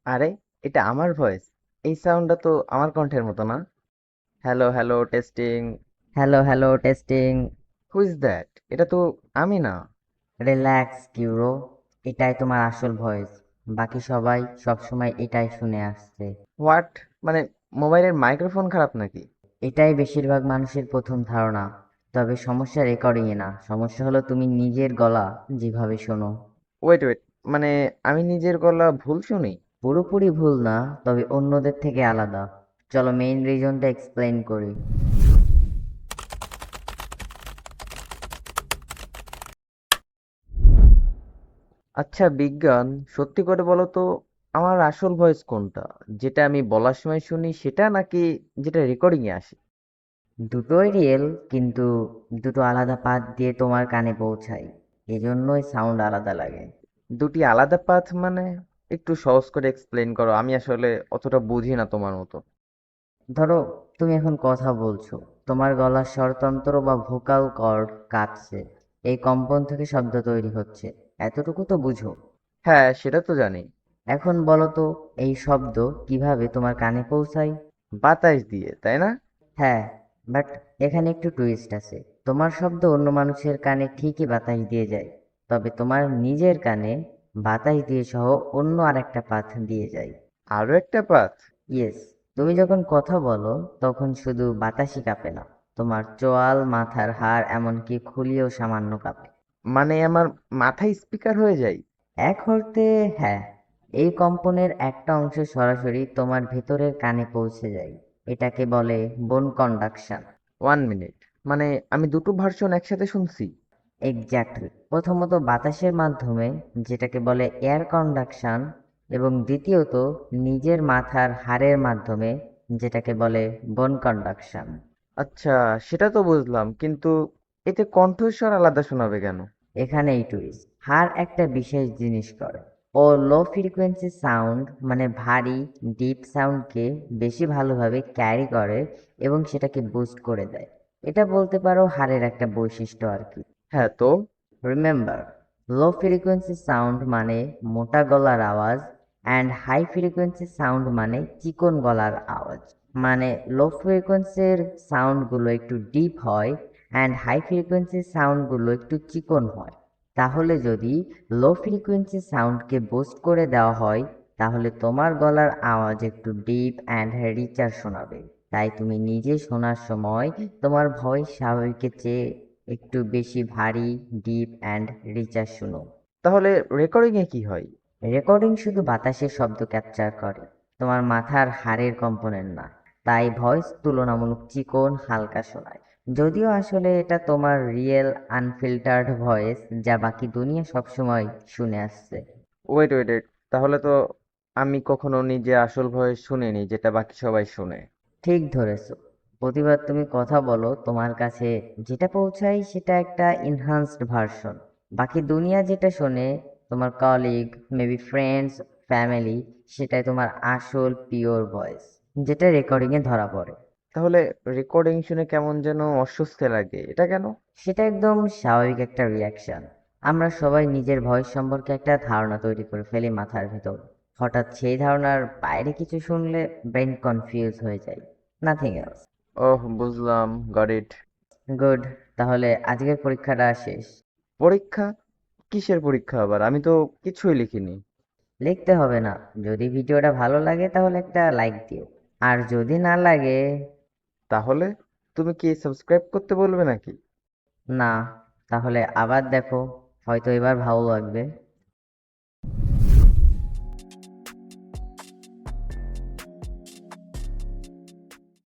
আরে, এটা আমার ভয়েস। এই সাউন্ডটা তো আমার কণ্ঠের মতো না। Hello hello testing. Hello hello testing. Who is that? এটা তো আমি না। রিল্যাক্স কিউরো, এটাই তোমার আসল ভয়েস। বাকি সবাই সবসময় এটাই শুনে আসছে। হোয়াট? মানে মোবাইলের মাইক্রোফোন খারাপ নাকি? এটাই বেশিরভাগ মানুষের প্রথম ধারণা। তবে সমস্যা রেকর্ডিংয়ে না, সমস্যা হলো তুমি নিজের গলা যেভাবে শোনো। ওয়েট ওয়েট, মানে আমি নিজের গলা ভুল শুনি? পুরোপুরি ভুল না, তবে অন্যদের থেকে আলাদা। চলো মেইন রিজনটা এক্সপ্লেইন করি। আচ্ছা বিজ্ঞান, সত্যি করে বলো তো, আমার আসল ভয়েস কোনটা? যেটা আমি বলার সময় শুনি সেটা, নাকি যেটা রেকর্ডিং এ আসে? দুটোই রিয়েল, কিন্তু দুটো আলাদা পাথ দিয়ে তোমার কানে পৌঁছায়, এজন্যই সাউন্ড আলাদা লাগে। দুটি আলাদা পাথ মানে? একটু সহজ করে এক্সপ্লেন করো, আমি আসলে অতটা বুঝি না তোমার মতো। ধরো, তুমি এখন কথা বলছো, তোমার গলার স্বরতন্ত্র বা ভোকাল কর্ড কাঁপছে, এই কম্পন থেকে শব্দ তৈরি হচ্ছে, এতটুকু তো বুঝো। হ্যাঁ, সেটা তো জানি। এখন বলো তো, এই শব্দ কিভাবে তোমার কানে পৌঁছায়? বাতাস দিয়ে, তাই না? হ্যাঁ, বাট এখানে একটু টুইস্ট আছে। তোমার শব্দ অন্য মানুষের কানে ঠিকই বাতাস দিয়ে যায়, তবে তোমার নিজের কানে বাতাস দিয়ে সহ অন্য আরেকটা পাথ দিয়ে যায়। আরো একটা পাথ? ইয়েস, তুমি যখন কথা বলো তখন শুধু বাতাসই কাঁপে না, তোমার চোয়াল, মাথার হাড়, এমনকি খুলিও সামান্য কাঁপে। মানে আমার মাথায় স্পিকার হয়ে যায়? এক অর্থে হ্যাঁ, এই কম্পনের একটা অংশ সরাসরি তোমার ভেতরের কানে পৌঁছে যায়। এটাকে বলে বোন কন্ডাকশন। 1 মিনিট, মানে আমি দুটো ভার্সন একসাথে শুনছি? এক্স্যাক্টলি, প্রথমত বাতাসের মাধ্যমে, যেটাকে বলে এয়ার কন্ডাকশন, এবং দ্বিতীয়ত নিজের মাথার হাড়ের মাধ্যমে, যেটাকে বলে বোন কন্ডাকশন। আচ্ছা, সেটা তো বুঝলাম, কিন্তু এতে কণ্ঠস্বর আলাদা শোনাবে কেন? এখানেই টুইস্ট। হাড় একটা বিশেষ জিনিস করে। ও লো ফ্রিকোয়েন্সি সাউন্ড, মানে ভারী ডিপ সাউন্ডকে বেশি ভালোভাবে ক্যারি করে এবং সেটাকে বুস্ট করে দেয়। এটা বলতে পারো হাড়ের একটা বৈশিষ্ট্য আর কি। হ্যাঁ তো? রিমেম্বার, লো ফ্রিকোয়েন্সি সাউন্ড মানে মোটা গলার আওয়াজ, অ্যান্ড হাই ফ্রিকোয়েন্সি সাউন্ড মানে চিকন গলার আওয়াজ। মানে লো ফ্রিকোয়েন্সির সাউন্ডগুলো একটু ডিপ হয়, অ্যান্ড হাই ফ্রিকোয়েন্সি সাউন্ডগুলো একটু চিকন হয়। তাহলে যদি লো ফ্রিকোয়েন্সি সাউন্ডকে বুস্ট করে দেওয়া হয়, তাহলে তোমার গলার আওয়াজ একটু ডিপ অ্যান্ড রিচার শোনাবে। তাই তুমি নিজে শোনার সময় তোমার ভয়েস স্বাভাবিকের চেয়ে একটু বেশি ভারী, ডিপ অ্যান্ড রিচার শুনো। তাহলে রেকর্ডিং এ কি হয়? রেকর্ডিং শুধু বাতাসের শব্দ ক্যাপচার করে, তোমার মাথার হাড়ের কম্পোনেন্ট না। তাই ভয়েস তুলনামূলক চিকন, হালকা শোনায়। যদিও আসলে এটা তোমার রিয়েল আনফিল্টার্ড ভয়েস, যা বাকি দুনিয়া সবসময় শুনে আসছে। ওয়েট ওয়েট ওয়েট, তাহলে তো আমি কখনো নিজে আসল ভয়েস শুনিনি যেটা বাকি সবাই শুনে। ঠিক ধরেছো। প্রতিবার তুমি কথা বলো, তোমার কাছে যেটা পৌঁছায় সেটা একটা এনহান্সড ভার্সন। বাকি দুনিয়া যেটা শোনে, তোমার কলিগ, মেবি ফ্রেন্ডস, ফ্যামিলি, সেটাই তোমার আসল পিওর ভয়েস, যেটা রেকর্ডিংয়ে ধরা পড়ে। তাহলে রেকর্ডিং শুনে কেমন যেন অস্বস্তি লাগে, এটা কেন? সেটা একদম স্বাভাবিক একটা রিয়াকশন। আমরা সবাই নিজের ভয়েস সম্পর্কে একটা ধারণা তৈরি করে ফেলি মাথার ভেতর। হঠাৎ সেই ধারণার বাইরে কিছু শুনলে ব্রেন কনফিউজ হয়ে যায়। Nothing else. ওহ, বুঝলাম, গট ইট। গুড। তাহলে আজকের পরীক্ষাটা শেষ। পরীক্ষা? কিসের পরীক্ষা আবার? আমি তো কিছুই লিখিনি। লিখতে হবে না। যদি ভিডিওটা ভালো লাগে তাহলে একটা লাইক দিও, আর যদি না লাগে, তাহলে তুমি কি সাবস্ক্রাইব করতে বলবে নাকি? না, তাহলে আবার দেখো, হয়তো এবার ভালো লাগবে।